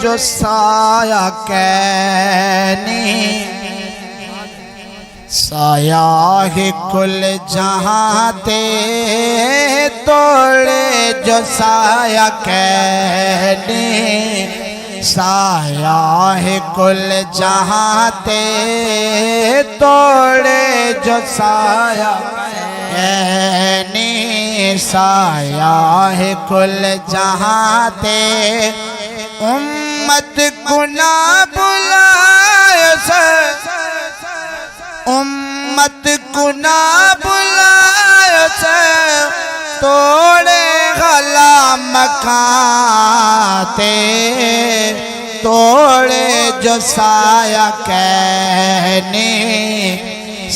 जो साया कैनी साया है कुल जहां ते तोड़े जो साया कैनी साया है कुल जहां ते तोड़े जो साया कैनी साया है कुल जहां ते उम्मत गुना बुलाए से उम्मत गुना बुलाए से तोड़े गला मकाते तोड़े जो साया कहने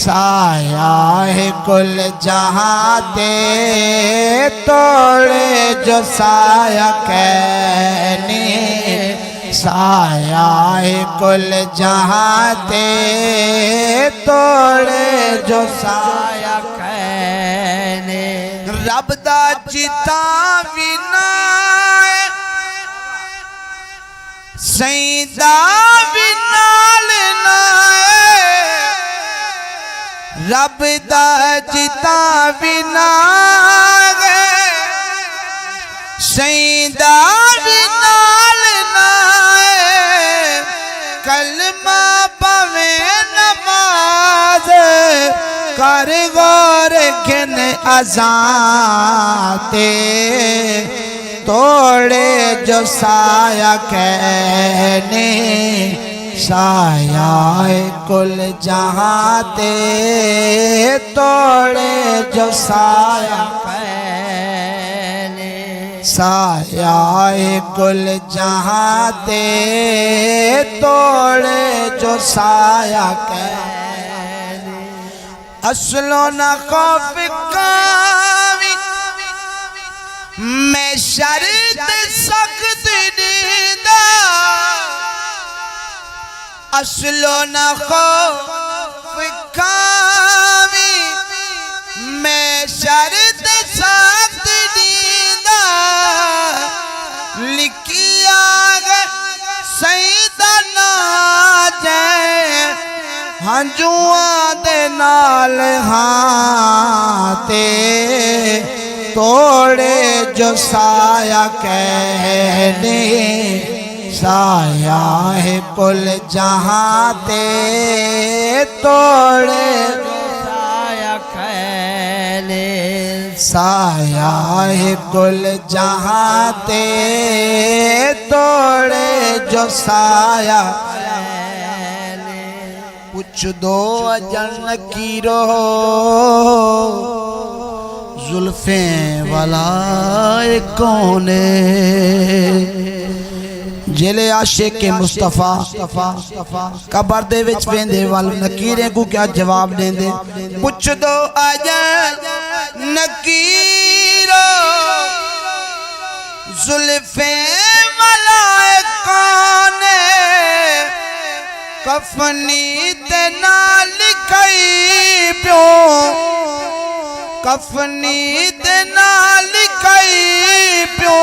साया है कुल जहां ते तोड़े जो साया कहने साया है कुल जहां ते तोड़े जो साया कहने रब दा चिता बिना सईदा बिना लेना रब दा चिता बिना सईदा बिना कलमा पवे नमाज कर गौर घिन अज़ाते तोड़े जो साया कहने साया कुल जहां ते तोड़े जो साया कहने साया कुल जहां ते तोड़े जो साया कहने असलो न खौफ कावी मैं शर्त सख्त दीदा असलो न खौफ कावी मैं शर्त सख्त दीदा लिखिया गे सईदा ना जाए हंजुआ दे नाल हाथे तोड़े जो साया कहने साया है कुल जहां ते तोड़े जो साया कहने साया है कुल जहां ते तोड़े जो साया पूछ दो अजन की रो जुल्फे वाला कौन जेले आशिक के मुस्तफा कबर दे विच वेंदे वाल नकीरे को क्या जवाब देंदे पूछ दो अजन नकीरो जुल्फे वाला कौन कफनी ते नाल कई प्यो कफनी ते नाल कई प्यो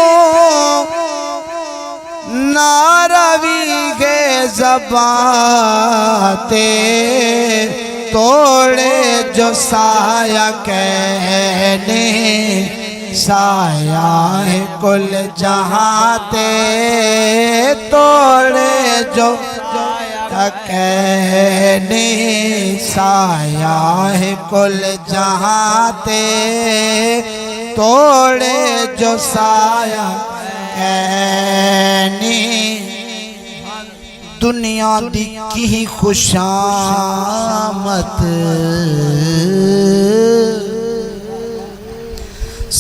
नारवी के ज़बाते तोड़े जो साया कहने साया है कुल जहां ते तोड़े जो कहने साया है कुल जहां ते तोड़े जो साया कहने दुनिया दी की खुशामत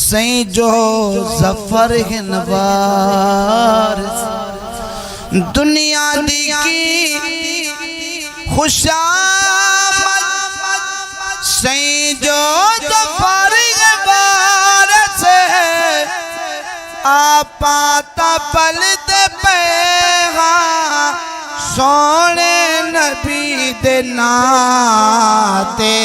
सही जो जफर हिनवार दुनिया दी की खुशामत सही जो जफर हिनवार से आपा तपल दे पे सोने नबी दे नाते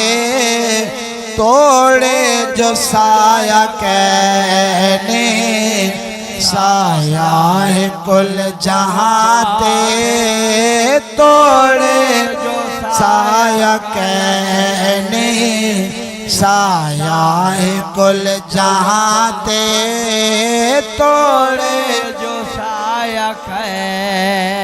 तोड़े जो साया कहने साया है कुल जहां ते तोड़े जो साया कहने साया है कुल जहां ते तोड़े जो साया है